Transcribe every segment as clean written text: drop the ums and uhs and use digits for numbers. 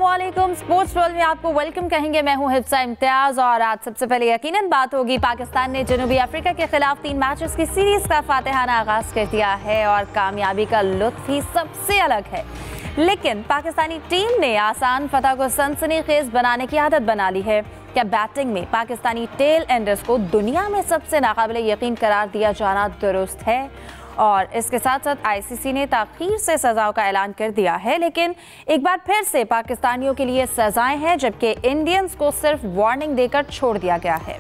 अस्सलामुअलैकुम। Sports world में आपको वेलकम कहेंगे। मैं हूं हिफ्सा इम्तियाज और आज सबसे पहले यकीनन बात होगी पाकिस्तान ने जनूबी अफ्रीका के खिलाफ 3 मैचेस की सीरीज का फातिहाना आगाज कर दिया है और कामयाबी का लुत्फ ही सबसे अलग है। लेकिन पाकिस्तानी टीम ने आसान फतह को सनसनीखेज बनाने की आदत बना ली है। क्या बैटिंग में पाकिस्तानी टेल एंडर्स को दुनिया में सबसे नाकाबिले यकीन करार दिया जाना दुरुस्त है? और इसके साथ साथ आईसीसी ने ताखीर से सजाओं का ऐलान कर दिया है, लेकिन एक बार फिर से पाकिस्तानियों के लिए सजाएं हैं, जबकि इंडियंस को सिर्फ वार्निंग देकर छोड़ दिया गया है।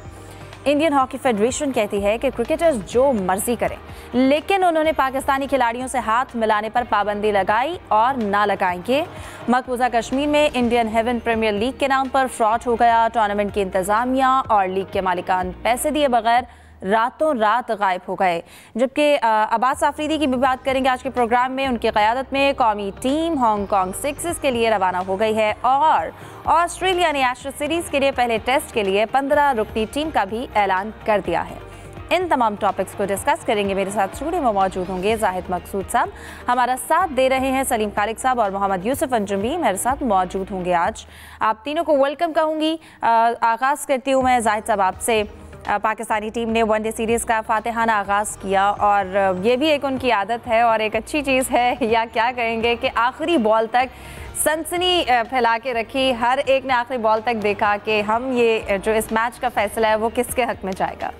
इंडियन हॉकी फेडरेशन कहती है कि क्रिकेटर्स जो मर्जी करें, लेकिन उन्होंने पाकिस्तानी खिलाड़ियों से हाथ मिलाने पर पाबंदी लगाई और ना लगाएंगे। मकबूजा कश्मीर में इंडियन हेवन प्रीमियर लीग के नाम पर फ्रॉड हो गया। टूर्नामेंट की इंतजामिया और लीग के मालिकान पैसे दिए बगैर रातों रात गायब हो गए। जबकि अब्बास आफरीदी की भी बात करेंगे आज के प्रोग्राम में। उनकी क़यादत में कौमी टीम हांगकांग सिक्सेस के लिए रवाना हो गई है और ऑस्ट्रेलिया ने एशेज सीरीज़ के लिए पहले टेस्ट के लिए 15 रुकनी टीम का भी ऐलान कर दिया है। इन तमाम टॉपिक्स को डिस्कस करेंगे। मेरे साथ स्टूडियो में मौजूद होंगे जाहिद मकसूद साहब, हमारा साथ दे रहे हैं सलीम खालिक साहब और मोहम्मद यूसुफ अंजुम भी मेरे साथ मौजूद होंगे। आज आप तीनों को वेलकम कहूँगी। आगाज़ करती हूँ मैं जाहिद साहब आपसे। पाकिस्तानी टीम ने वनडे सीरीज़ का फातिहाना आगाज़ किया और ये भी एक उनकी आदत है और एक अच्छी चीज़ है, या क्या कहेंगे, कि आखिरी बॉल तक सनसनी फैला के रखी। हर एक ने आखिरी बॉल तक देखा कि हम ये जो इस मैच का फैसला है वो किसके हक़ में जाएगा।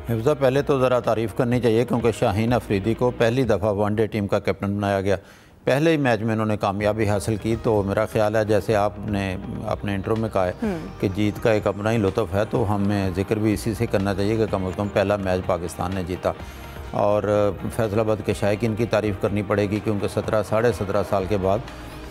हिफ्ज़ा, पहले तो ज़रा तारीफ़ करनी चाहिए क्योंकि शाहीन अफरीदी को पहली दफ़ा वनडे टीम का कैप्टन बनाया गया। पहले ही मैच में उन्होंने कामयाबी हासिल की। तो मेरा ख्याल है, जैसे आपने अपने इंट्रो में कहा है कि जीत का एक अपना ही लुत्फ़ है, तो हमें जिक्र भी इसी से करना चाहिए कि कम से कम पहला मैच पाकिस्तान ने जीता। और फैसलाबाद के शायकीन की तारीफ़ करनी पड़ेगी क्योंकि साढ़े 17 साल के बाद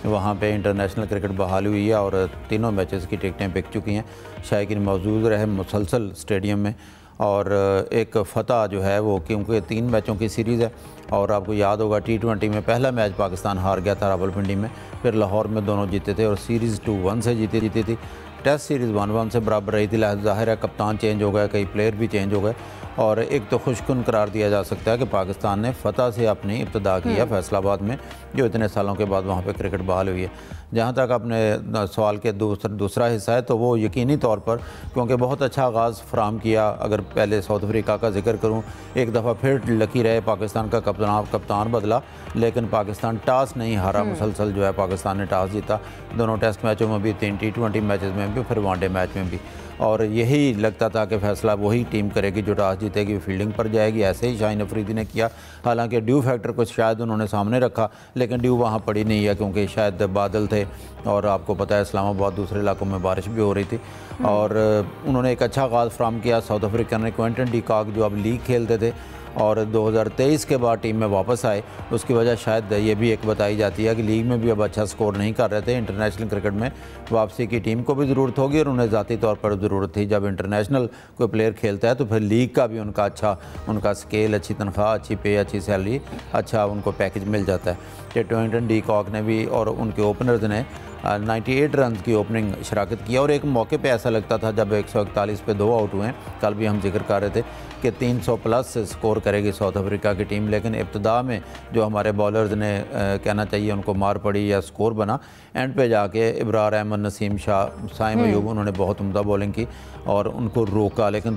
वहाँ पे इंटरनेशनल क्रिकेट बहाल हुई है और तीनों मैचेस की टिकटें बिक चुकी हैं। शायकीन मौजूद रहे मुसलसल स्टेडियम में और एक फ़तह जो है वो, क्योंकि 3 मैचों की सीरीज़ है और आपको याद होगा T20 में पहला मैच पाकिस्तान हार गया था रावलपिंडी में, फिर लाहौर में दोनों जीते थे और सीरीज़ 2-1 से जीती थी। टेस्ट सीरीज़ 1-1 से बराबर रही थी। ज़ाहिर है कप्तान चेंज हो गए, कई प्लेयर भी चेंज हो गए और एक तो खुशकुन करार दिया जा सकता है कि पाकिस्तान ने फ़तह से अपनी इब्तिदा की है फैसलाबाद में, जो इतने सालों के बाद वहाँ पे क्रिकेट बहाल हुई है। जहाँ तक अपने सवाल के दूसरा हिस्सा है तो वो यकीनी तौर पर, क्योंकि बहुत अच्छा आगाज़ फराम किया। अगर पहले साउथ अफ्रीका का जिक्र करूँ, एक दफ़ा फिर लकी रहे, पाकिस्तान का कप्तान बदला लेकिन पाकिस्तान टॉस नहीं हारा, मुसलसल जो है पाकिस्तान ने टॉस जीता। दोनों टेस्ट मैचों में भी, 3 T20 मैचेस में भी, फिर वनडे मैच में भी। और यही लगता था कि फ़ैसला वही टीम करेगी जो टॉस जीतेगी, फील्डिंग पर जाएगी। ऐसे ही शाहीन अफरीदी ने किया। हालांकि ड्यू फैक्टर को शायद उन्होंने सामने रखा, लेकिन ड्यू वहाँ पड़ी नहीं है क्योंकि शायद बादल थे और आपको पता है इस्लामाबाद दूसरे इलाकों में बारिश भी हो रही थी। और उन्होंने एक अच्छा आगाज़ फ्राहम किया साउथ अफ्रीका ने। क्विंटन डी कॉक जो अब लीग खेलते थे और 2023 के बाद टीम में वापस आए, उसकी वजह शायद ये भी एक बताई जाती है कि लीग में भी अब अच्छा स्कोर नहीं कर रहे थे। इंटरनेशनल क्रिकेट में वापसी की टीम को भी ज़रूरत होगी और उन्हें ज़ाती तौर पर ज़रूरत थी। जब इंटरनेशनल कोई प्लेयर खेलता है तो फिर लीग का भी उनका स्केल, अच्छी तनख्वाह, अच्छी पे, अच्छी सैलरी, अच्छा उनको पैकेज मिल जाता है। कि क्विंटन डी कॉक ने भी और उनके ओपनर्स ने 98 रन की ओपनिंग शराकत किया और एक मौके पे ऐसा लगता था जब 141 पे 2 आउट हुए, कल भी हम जिक्र कर रहे थे कि 300 प्लस स्कोर करेगी साउथ अफ्रीका की टीम। लेकिन इब्तिदा में जो हमारे बॉलर्स ने कहना चाहिए उनको मार पड़ी या स्कोर बना, एंड पे जाके इब्रार अहमद, नसीम शाह, साइम अयूब, उन्होंने बहुत उम्दा बॉलिंग की और उनको रोका। लेकिन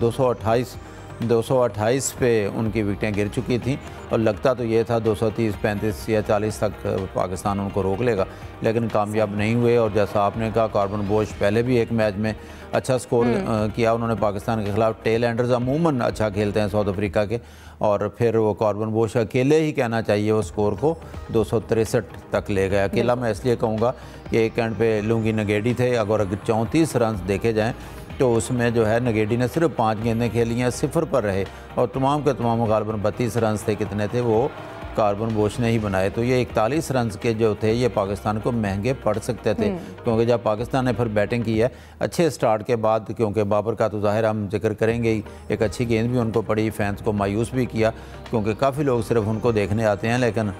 228 पे उनकी विकेटें गिर चुकी थी और लगता तो ये था 230, 35 या 40 तक पाकिस्तान उनको रोक लेगा, लेकिन कामयाब नहीं हुए। और जैसा आपने कहा, कार्बन बोश पहले भी एक मैच में अच्छा स्कोर किया उन्होंने पाकिस्तान के खिलाफ। टेल एंडर्स अमूमन अच्छा खेलते हैं साउथ अफ्रीका के, और फिर वो कार्बन बोश अकेले ही कहना चाहिए वो स्कोर को 263 तक ले गया। अकेला मैं इसलिए कहूँगा कि एक एंड पे लुंगी नगेडी थे। अगर 34 रन देखे जाएँ तो उसमें जो है नगेडी ने सिर्फ 5 गेंदें खेली हैं, 0 पर रहे और तमाम के तमाम गालिबन 32 रन थे, कितने थे वो कार्बन बोश ने ही बनाए। तो ये 41 रन के जो थे ये पाकिस्तान को महंगे पड़ सकते थे, क्योंकि जब पाकिस्तान ने फिर बैटिंग की है अच्छे स्टार्ट के बाद, क्योंकि बाबर का तो ज़ाहिर हम जिक्र करेंगे ही, एक अच्छी गेंद भी उनको पड़ी, फैंस को मायूस भी किया क्योंकि काफ़ी लोग सिर्फ उनको देखने आते हैं। लेकिन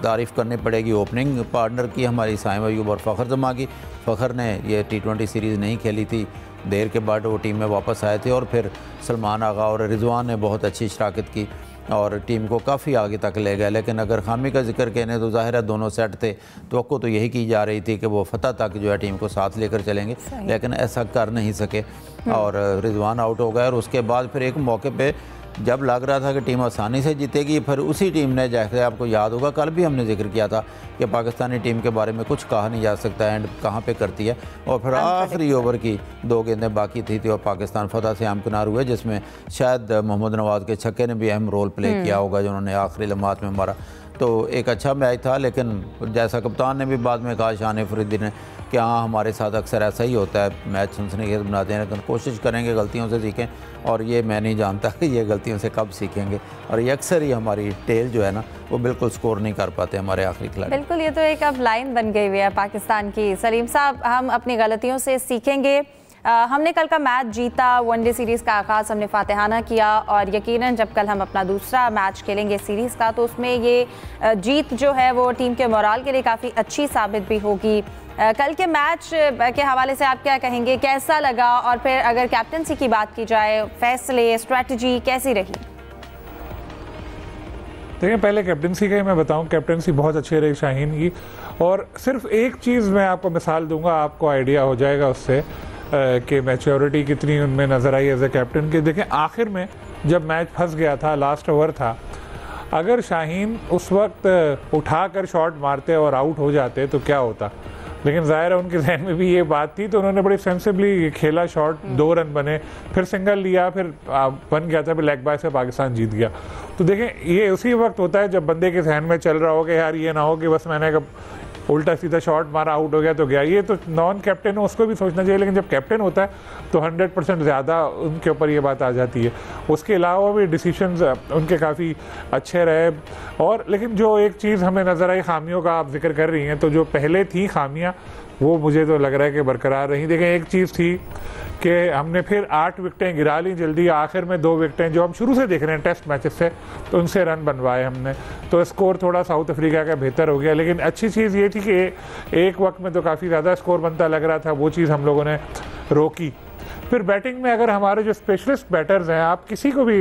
तारीफ़ करनी पड़ेगी ओपनिंग पार्टनर की, हमारी साइम अयूब और फ़खर जमा की। फ़खर ने ये T20 सीरीज़ नहीं खेली थी, देर के बाद वो टीम में वापस आए थे और फिर सलमान आगा और रिजवान ने बहुत अच्छी शराकत की। और टीम को काफ़ी आगे तक ले गए। लेकिन अगर खामी का जिक्र कहने तो ज़ाहिर है दोनों सेट थे, तो यही की जा रही थी कि वो फतह तक जो है टीम को साथ लेकर चलेंगे, लेकिन ऐसा कर नहीं सके और रिजवान आउट हो गए। और उसके बाद फिर एक मौके पे जब लग रहा था कि टीम आसानी से जीतेगी, फिर उसी टीम ने, जैसे आपको याद होगा कल भी हमने जिक्र किया था कि पाकिस्तानी टीम के बारे में कुछ कहा नहीं जा सकता, एंड कहाँ पे करती है। और फिर आखिरी ओवर की 2 गेंदें बाकी थी और पाकिस्तान फतह से हमकिनार हुए, जिसमें शायद मोहम्मद नवाज़ के छक्के ने भी अहम रोल प्ले किया होगा, जो उन्होंने आखिरी लम्हात में मारा। तो एक अच्छा मैच था, लेकिन जैसा कप्तान ने भी बाद में कहा, शान अफरीदी ने, कि हाँ हमारे साथ अक्सर ऐसा ही होता है, मैच सनसनीखेज बनाते हैं, लेकिन कोशिश करेंगे गलतियों से सीखें। और ये मैं नहीं जानता कि ये गलतियों से कब सीखेंगे, और ये अक्सर ही हमारी टेल जो है ना वो बिल्कुल स्कोर नहीं कर पाते हमारे आखिरी खिलाड़ी। बिल्कुल, ये तो एक अब लाइन बन गई हुई है पाकिस्तान की। सलीम साहब, हम अपनी गलतियों से सीखेंगे। हमने कल का मैच जीता, वनडे सीरीज़ का आगाज़ हमने फातिहाना किया, और यकीनन जब कल हम अपना दूसरा मैच खेलेंगे सीरीज़ का, तो उसमें ये जीत जो है वो टीम के मोराल के लिए काफ़ी अच्छी साबित भी होगी। कल के मैच के हवाले से आप क्या कहेंगे, कैसा लगा? और फिर अगर कैप्टनसी की बात की जाए, फैसले, स्ट्रेटजी कैसी रही? देखिए, पहले कैप्टनसी का ही मैं बताऊं, कैप्टनसी बहुत अच्छी रही शाहीन की। और सिर्फ एक चीज़ मैं आपको मिसाल दूंगा, आपको आइडिया हो जाएगा उससे कि मैच्योरिटी कितनी उनमें नज़र आई एज ए कैप्टन के। देखें, आखिर में जब मैच फंस गया था, लास्ट ओवर था, अगर शाहीन उस वक्त उठाकर शॉट मारते और आउट हो जाते तो क्या होता। लेकिन ज़ाहिर है उनके जहन में भी ये बात थी, तो उन्होंने बड़ी सेंसिबली खेला शॉट, 2 रन बने, फिर सिंगल लिया, फिर बन गया था, फिर लेग बाय से पाकिस्तान जीत गया। तो देखें, ये उसी वक्त होता है जब बंदे के जहन में चल रहा हो कि यार ये ना हो कि बस मैंने कब उल्टा सीधा शॉट मारा, आउट हो गया तो गया। ये तो नॉन कैप्टन हो, उसको भी सोचना चाहिए, लेकिन जब कैप्टन होता है तो 100% ज़्यादा उनके ऊपर ये बात आ जाती है। उसके अलावा भी डिसीशंस उनके काफ़ी अच्छे रहे। और लेकिन जो एक चीज़ हमें नज़र आई, खामियों का आप जिक्र कर रही हैं, तो जो पहले थी खामियां वो मुझे तो लग रहा है कि बरकरार रही। देखें, एक चीज़ थी कि हमने फिर 8 विकेटें गिरा ली जल्दी, आखिर में 2 विकेटें जो हम शुरू से देख रहे हैं टेस्ट मैचेस से, तो उनसे रन बनवाए हमने, तो स्कोर थोड़ा साउथ अफ्रीका का बेहतर हो गया। लेकिन अच्छी चीज़ ये थी कि एक वक्त में तो काफ़ी ज़्यादा स्कोर बनता लग रहा था, वो चीज़ हम लोगों ने रोकी। फिर बैटिंग में अगर हमारे जो स्पेशलिस्ट बैटर्स हैं, आप किसी को भी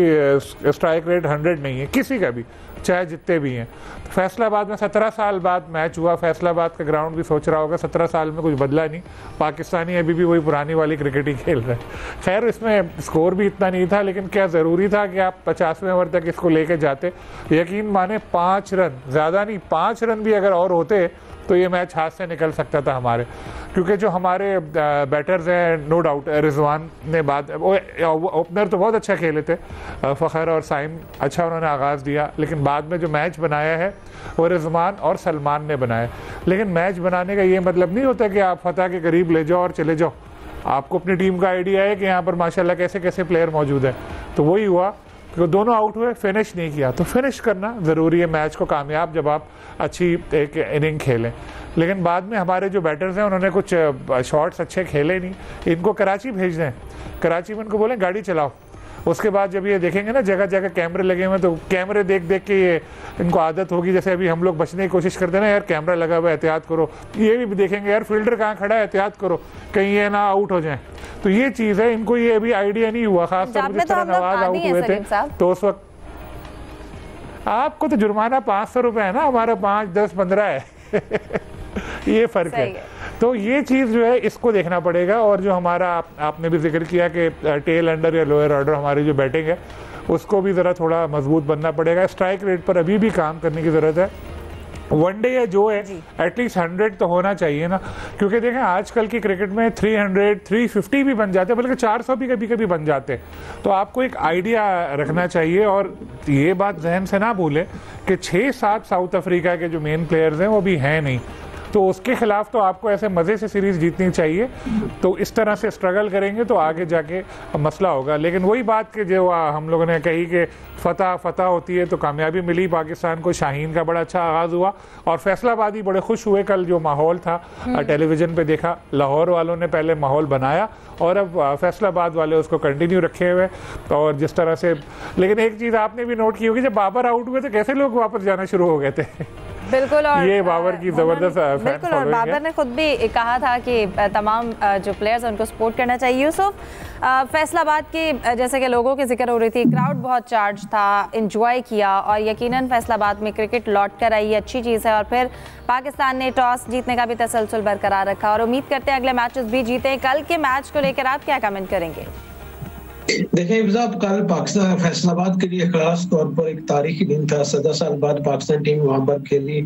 स्ट्राइक रेट 100 नहीं है, किसी का भी, चाहे जितने भी हैं। तो फैसलाबाद में 17 साल बाद मैच हुआ, फैसलाबाद का ग्राउंड भी सोच रहा होगा 17 साल में कुछ बदला नहीं, पाकिस्तानी अभी भी वही पुरानी वाली क्रिकेट ही खेल रहे हैं। खैर, इसमें स्कोर भी इतना नहीं था, लेकिन क्या ज़रूरी था कि आप 50वें ओवर तक इसको लेके जाते। यकीन माने 5 रन, ज़्यादा नहीं, 5 रन भी अगर और होते तो ये मैच हाथ से निकल सकता था हमारे, क्योंकि जो हमारे बैटर्स हैं, नो डाउट रिजवान ने ओपनर तो बहुत अच्छा खेले थे, फ़खर और साइम अच्छा उन्होंने आगाज़ दिया, लेकिन बाद में जो मैच बनाया है वो रिजवान और सलमान ने बनाया। लेकिन मैच बनाने का ये मतलब नहीं होता कि आप फतह के करीब ले जाओ और चले जाओ। आपको अपनी टीम का आइडिया है कि यहाँ पर माशाल्लाह कैसे कैसे प्लेयर मौजूद है, तो वही हुआ कि दोनों आउट हुए, फिनिश नहीं किया। तो फिनिश करना ज़रूरी है मैच को कामयाब, जब आप अच्छी एक इनिंग खेलें। लेकिन बाद में हमारे जो बैटर्स हैं उन्होंने कुछ शॉट्स अच्छे खेले नहीं, इनको कराची भेज दें, कराची में इनको बोलें गाड़ी चलाओ। उसके बाद जब ये देखेंगे ना जगह जगह कैमरे लगे हुए, तो कैमरे देख देख के ये इनको आदत होगी, जैसे अभी हम लोग बचने की कोशिश करते हैं ना, यार कैमरा लगा हुआ है एहतियात करो, ये भी देखेंगे यार फील्डर कहाँ खड़ा है एहतियात करो कहीं ये ना आउट हो जाए। तो ये चीज़ है, इनको ये अभी आइडिया नहीं हुआ, खासतौर पर जिस तरह नवाज आउट हुए थे, तो उस वक्त आपको तो जुर्माना 500 रुपये है ना, हमारा 5, 10, 15 है ये फ़र्क है। तो ये चीज़ जो है इसको देखना पड़ेगा। और जो हमारा आपने भी जिक्र किया कि टेल अंडर या लोअर ऑर्डर हमारी जो बैटिंग है उसको भी ज़रा थोड़ा मजबूत बनना पड़ेगा। स्ट्राइक रेट पर अभी भी काम करने की ज़रूरत है। वनडे या जो है एटलीस्ट 100 तो होना चाहिए ना, क्योंकि देखें आजकल की क्रिकेट में 300, 350 भी बन जाते हैं, बल्कि 400 भी कभी कभी बन जाते हैं। तो आपको एक आइडिया रखना चाहिए। और ये बात जहन से ना भूलें कि 6-7 साउथ अफ्रीका के जो मेन प्लेयर्स हैं वो भी हैं नहीं, तो उसके खिलाफ तो आपको ऐसे मज़े से सीरीज़ जीतनी चाहिए। तो इस तरह से स्ट्रगल करेंगे तो आगे जाके मसला होगा। लेकिन वही बात कि जो हम लोगों ने कही कि फतह होती है, तो कामयाबी मिली पाकिस्तान को। शाहीन का बड़ा अच्छा आगाज़ हुआ और फैसलाबादी बड़े खुश हुए। कल जो माहौल था टेलीविज़न पे देखा, लाहौर वालों ने पहले माहौल बनाया और अब फैसलाबाद वाले उसको कंटिन्यू रखे हुए। और जिस तरह से, लेकिन एक चीज़ आपने भी नोट की होगी, जब बाबर आउट हुए तो कैसे लोग वापस जाना शुरू हो गए थे बिल्कुल। और ये बाबर की जबरदस्त बिल्कुल, और बाबर ने खुद भी कहा था कि तमाम जो प्लेयर्स हैं उनको सपोर्ट करना चाहिए। यूसुफ, फैसलाबाद के जैसे कि लोगों की जिक्र हो रही थी, क्राउड बहुत चार्ज था, एंजॉय किया और यकीनन फैसलाबाद में क्रिकेट लौट कर आई, अच्छी चीज़ है। और फिर पाकिस्तान ने टॉस जीतने का भी तसलसल बरकरार रखा और उम्मीद करते हैं अगले मैचेस भी जीते। कल के मैच को लेकर आप क्या कमेंट करेंगे? देखिए साहब, कल पाकिस्तान फैसलाबाद के लिए खास तौर पर एक तारीखी दिन था। 17 साल बाद पाकिस्तान टीम वहां पर खेली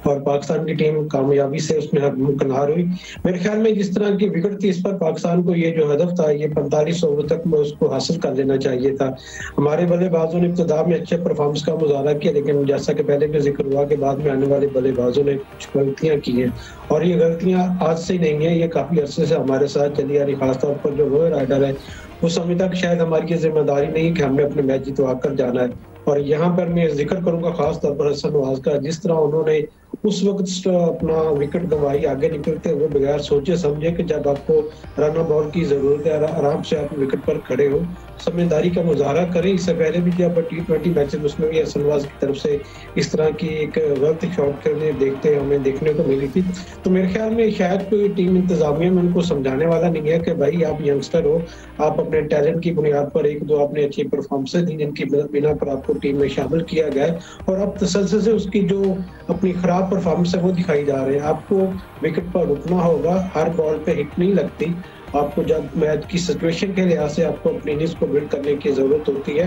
और पाकिस्तान की टीम कामयाबी से उसमें मुकनार हुई। मेरे ख्याल में जिस तरह की विकेट थी, इस पर पाकिस्तान को ये जो हदफ था, ये 45 ओवर तक में उसको हासिल कर लेना चाहिए था। हमारे बल्लेबाजों ने इब्तिदा में अच्छे परफॉर्मेंस का मुजाहरा किया, लेकिन जैसा कि पहले भी जिक्र हुआ कि बाद में आने वाले बल्लेबाजों ने कुछ गलतियां की हैं और ये गलतियां आज से नहीं है, ये काफी अरसे से हमारे साथ चली आ रही। खासतौर पर जो रोहित राइडर है, उस समय तक शायद हमारी ये जिम्मेदारी नहीं कि हमने अपने मैच जितवा कर जाना है। और यहाँ पर मैं जिक्र करूंगा खास तौर पर हसन नवाज का, जिस तरह उन्होंने उस वक्त अपना विकेट गंवाई आगे निकलते हुए बगैर सोचे समझे कि जब आपको रन बॉल की जरूरत है, आराम से आप विकेट पर खड़े हो, समझदारी का मुजाहरा करें। इससे पहले भी जब T20 मैच उसमें भी हसन नवाज की तरफ से इस तरह की एक गलत शॉट करने हमें देखने को मिली थी। तो मेरे ख्याल में शायद कोई टीम इंतजामिया में उनको समझाने वाला नहीं है कि भाई आप यंगस्टर हो, आप अपने टैलेंट की बुनियाद पर एक दो आपने अच्छी परफॉर्मेंस दी जिनकी बिना पर आपको टीम में शामिल किया गया है और अब तसलसल से उसकी जो अपनी खराब परफॉर्मेंस है वो दिखाई जा रहे हैं। आपको विकेट पर रुकना होगा, हर बॉल पे हिट नहीं लगती। आपको जब मैच की सिचुएशन के लिहाज से आपको अपनी इनिंग्स को बिल्ड करने की जरूरत होती है।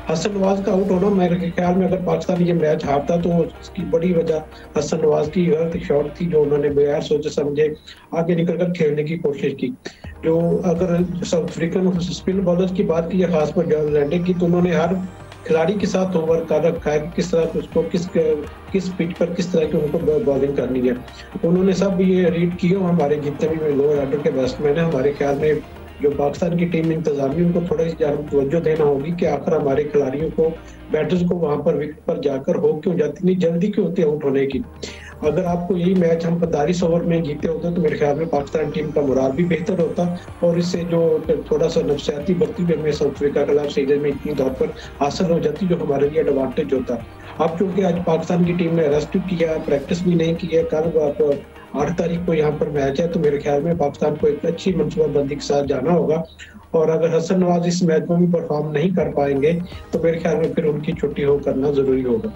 हसन नवाज का आउट होना, मेरे ख्याल में अगर पाकिस्तान ये मैच हारता तो उसकी बड़ी वजह हसन नवाज की गलत शॉट थी, जो उन्होंने बगैर सोचे समझे आगे निकलकर खेलने की कोशिश की। जो अगर साउथ अफ्रीकन स्पिन बॉलर्स की बात की है, खासकर जॉर्ज लैंडिंग की, तो उन्होंने हर खिलाड़ी के साथ होमवर्क कर रखा है कि किस तरह उसको किस पिच पर किस तरह की उनको बॉलिंग करनी है। उन्होंने सब ये रीड किया। हमारे जितने भी लोअर ऑर्डर के बैट्समैन हैं, हमारे ख्याल में जो पाकिस्तान की टीम इंतजामी, उनको थोड़ी सी तवज्जो देना होगी कि आखिर हमारे खिलाड़ियों को, बैटर्स को वहां पर विकेट पर जाकर हो क्यों जाती, इतनी जल्दी क्यों होती है आउट होने की। अगर आपको यही मैच हम 45 ओवर में जीते होते तो मेरे ख्याल में पाकिस्तान टीम का मोराल भी बेहतर होता और इससे जो थोड़ा सा नफसियाती बत्ती भी हमें साउथ अफ्रीका के खिलाफ सीरीज में इतनी तौर पर हासिल हो जाती, जो हमारे लिए एडवांटेज होता। अब क्योंकि आज पाकिस्तान की टीम ने रेस्ट किया, प्रैक्टिस भी नहीं की है, कल आप 8 तारीख को यहाँ पर मैच है, तो मेरे ख्याल में पाकिस्तान को एक अच्छी मनसूबाबंदी के साथ जाना होगा। और अगर हसन नवाज इस मैच में भी परफॉर्म नहीं कर पाएंगे तो मेरे ख्याल में फिर उनकी छुट्टी हो करना जरूरी होगा।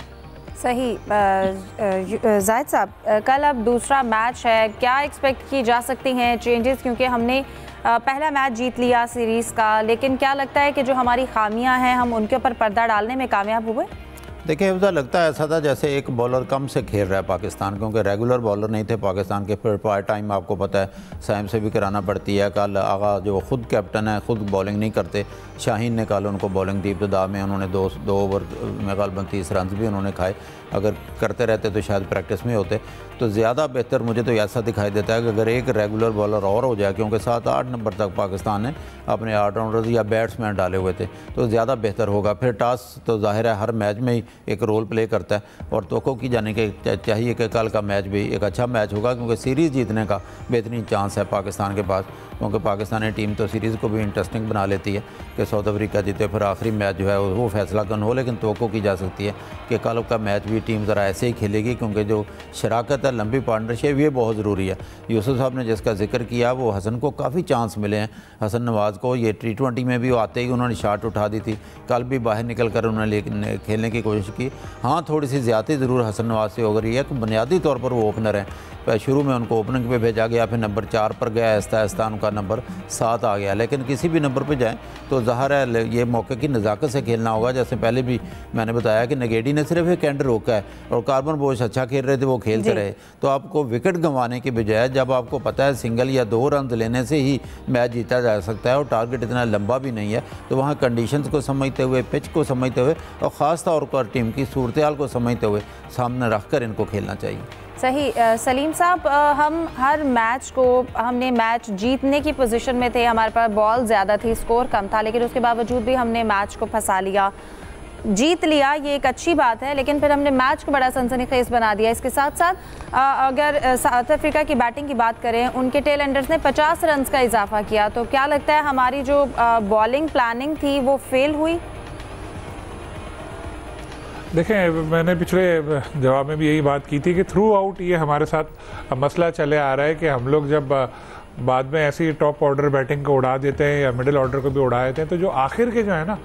सही। जाहिद साहब, कल अब दूसरा मैच है, क्या एक्सपेक्ट की जा सकती हैं चेंजेस? क्योंकि हमने पहला मैच जीत लिया सीरीज़ का, लेकिन क्या लगता है कि जो हमारी खामियां हैं हम उनके ऊपर पर्दा डालने में कामयाब हुए? देखिए, मुझे लगता है ऐसा था जैसे एक बॉलर कम से खेल रहा है पाकिस्तान, क्योंकि रेगुलर बॉलर नहीं थे पाकिस्तान के। फिर पार्ट टाइम आपको पता है सैम से भी कराना पड़ती है। कल आगा जो ख़ुद कैप्टन है, ख़ुद बॉलिंग नहीं करते, शाहीन ने कल उनको बॉलिंग दी। इब्तिदा में उन्होंने दो ओवर में गालबन 30 रन भी उन्होंने खाए। अगर करते रहते तो शायद प्रैक्टिस में होते तो ज़्यादा बेहतर मुझे तो ऐसा दिखाई देता है कि अगर एक रेगुलर बॉलर और हो जाए, क्योंकि 7-8 नंबर तक पाकिस्तान ने अपने ऑलराउंडर्स या बैट्समैन डाले हुए थे, तो ज़्यादा बेहतर होगा। फिर टॉस तो ज़ाहिर है हर मैच में ही एक रोल प्ले करता है और तवक्को की जाने के चाहिए कि कल का मैच भी एक अच्छा मैच होगा, क्योंकि सीरीज़ जीतने का बेहतरीन चांस है पाकिस्तान के पास। क्योंकि पाकिस्तानी टीम तो सीरीज़ को भी इंटरेस्टिंग बना लेती है कि साउथ अफ्रीका जीते, फिर आखिरी मैच जो है वो फैसला कन हो। लेकिन तवक्को की जा सकती है कि कल का मैच भी टीम ज़रा ऐसे ही खेलेगी, क्योंकि जो शराकत है, लंबी पार्टनरशिप, ये बहुत ज़रूरी है। यूसुफ साहब ने जिसका जिक्र किया, वो हसन को काफ़ी चांस मिले हैं। हसन नवाज़ को ये T20 में भी आते ही उन्होंने शॉट उठा दी थी, कल भी बाहर निकल कर उन्होंने खेलने की कोशिश की। हाँ, थोड़ी सी ज़्यादा ज़रूर हसन नवाज़ से हो रही है कि बुनियादी तौर पर वो ओपनर हैं। शुरू में उनको ओपनिंग पे भेजा गया, फिर नंबर 4 पर गया, आहिस्ता आहिस्ता उनका नंबर 7 आ गया। लेकिन किसी भी नंबर पे जाएं तो ज़ाहिर है ये मौके की नज़ाकत से खेलना होगा। जैसे पहले भी मैंने बताया कि नगेडी ने सिर्फ एक एंड रोका है और कार्बन बोश अच्छा खेल रहे थे, वो खेलते रहे। तो आपको विकेट गंवाने के बजाय, जब आपको पता है सिंगल या 2 रन लेने से ही मैच जीता जा सकता है और टारगेट इतना लंबा भी नहीं है, तो वहाँ कंडीशंस को समझते हुए, पिच को समझते हुए और ख़ास तौर पर टीम की सूरत हाल को समझते हुए सामने रख कर इनको खेलना चाहिए। सही। सलीम साहब, हम हर मैच को, हमने मैच जीतने की पोजीशन में थे, हमारे पास बॉल ज़्यादा थी, स्कोर कम था, लेकिन उसके बावजूद भी हमने मैच को फंसा लिया, जीत लिया। ये एक अच्छी बात है, लेकिन फिर हमने मैच को बड़ा सनसनीखेज बना दिया। इसके साथ साथ अगर साउथ अफ्रीका की बैटिंग की बात करें, उनके टेल एंडर्स ने 50 रन का इजाफा किया, तो क्या लगता है हमारी जो बॉलिंग प्लानिंग थी वो फेल हुई? देखें, मैंने पिछले जवाब में भी यही बात की थी कि थ्रू आउट ये हमारे साथ मसला चले आ रहा है कि हम लोग जब बाद में ऐसी टॉप ऑर्डर बैटिंग को उड़ा देते हैं या मिडिल ऑर्डर को भी उड़ा देते हैं, तो जो आखिर के जो है ना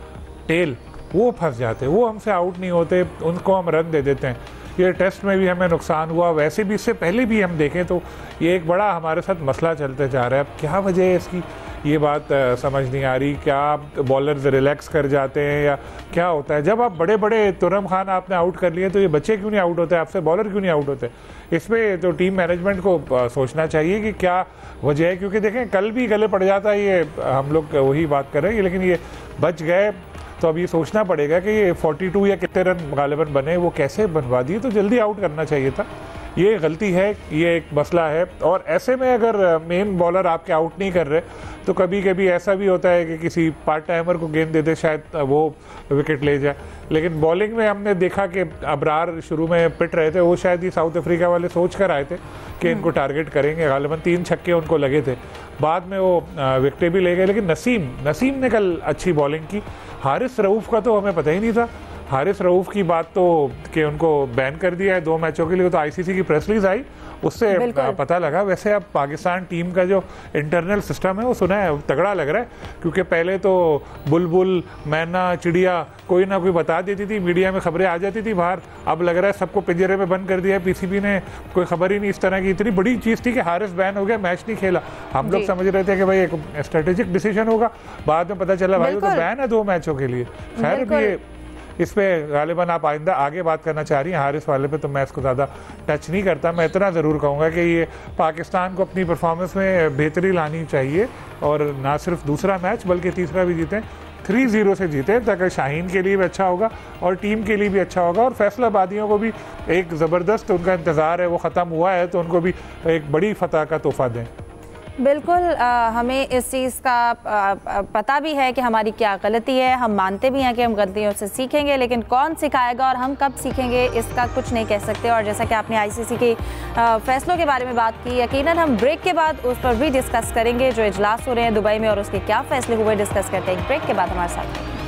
टेल, वो फंस जाते हैं, वो हमसे आउट नहीं होते, उनको हम रन दे देते हैं। ये टेस्ट में भी हमें नुकसान हुआ, वैसे भी इससे पहले भी हम देखें तो ये एक बड़ा हमारे साथ मसला चलते जा रहा है। अब क्या वजह है इसकी, ये बात समझ नहीं आ रही। क्या बॉलर्स रिलैक्स कर जाते हैं या क्या होता है? जब आप बड़े बड़े तुरम खान आपने आउट कर लिए तो ये बच्चे क्यों नहीं आउट होते, आपसे बॉलर क्यों नहीं आउट होते? इसमें तो टीम मैनेजमेंट को सोचना चाहिए कि क्या वजह है, क्योंकि देखें कल भी गले पड़ जाता है, ये हम लोग वही बात कर रहे हैं, लेकिन ये बच गए। तो अब ये सोचना पड़ेगा कि ये 42 या कितने रन गालिबन बने, वो कैसे बनवा दिए, तो जल्दी आउट करना चाहिए था। ये गलती है, ये एक मसला है। और ऐसे में अगर मेन बॉलर आपके आउट नहीं कर रहे तो कभी कभी ऐसा भी होता है कि किसी पार्ट टाइमर को गेंद दे दे, शायद वो विकेट ले जाए। लेकिन बॉलिंग में हमने देखा कि अबरार शुरू में पिट रहे थे, वो शायद ही साउथ अफ्रीका वाले सोच कर आए थे कि इनको टारगेट करेंगे, गालिबन 3 छक्के उनको लगे थे, बाद में वो विकेटें भी ले गए। लेकिन नसीम ने कल अच्छी बॉलिंग की। हारिस रऊफ़ का तो हमें पता ही नहीं था। हारिस रऊफ़ की बात तो कि उनको बैन कर दिया है 2 मैचों के लिए, तो आईसीसी की प्रेस रिलीज आई, उससे पता लगा। वैसे अब पाकिस्तान टीम का जो इंटरनल सिस्टम है वो सुना है तगड़ा लग रहा है, क्योंकि पहले तो बुलबुल, मैना, चिड़िया कोई ना कोई बता देती थी, मीडिया में खबरें आ जाती थी बाहर। अब लग रहा है सबको पिंजरे में बंद कर दिया है, पीसीबी ने कोई खबर ही नहीं इस तरह की। इतनी बड़ी चीज़ थी कि हारिस बैन हो गया, मैच नहीं खेला। हम लोग समझ रहे थे कि भाई एक स्ट्रेटेजिक डिसीजन होगा, बाद में पता चला भाई वो तो बैन है 2 मैचों के लिए। खैर ये इस पर गालिबन आप आइंदा आगे बात करना चाह रही हैं हारिस वाले पे, तो मैं इसको ज़्यादा टच नहीं करता। मैं इतना ज़रूर कहूँगा कि ये पाकिस्तान को अपनी परफॉर्मेंस में बेहतरी लानी चाहिए और ना सिर्फ दूसरा मैच बल्कि तीसरा भी जीतें, 3-0 से जीतें, ताकि शाहीन के लिए भी अच्छा होगा और टीम के लिए भी अच्छा होगा। और फैसलाबादियों को भी एक ज़बरदस्त उनका इंतज़ार है, वो ख़त्म हुआ है, तो उनको भी एक बड़ी फतह का तोहफ़ा दें। बिल्कुल, हमें इस चीज़ का पता भी है कि हमारी क्या गलती है, हम मानते भी हैं कि हम गलतियों से सीखेंगे, लेकिन कौन सिखाएगा और हम कब सीखेंगे इसका कुछ नहीं कह सकते। और जैसा कि आपने आईसीसी के फैसलों के बारे में बात की, यकीनन हम ब्रेक के बाद उस पर भी डिस्कस करेंगे, जो इजलास हो रहे हैं दुबई में और उसके क्या फैसले हुए, डिस्कस करते हैं। ब्रेक के बाद हमारे साथ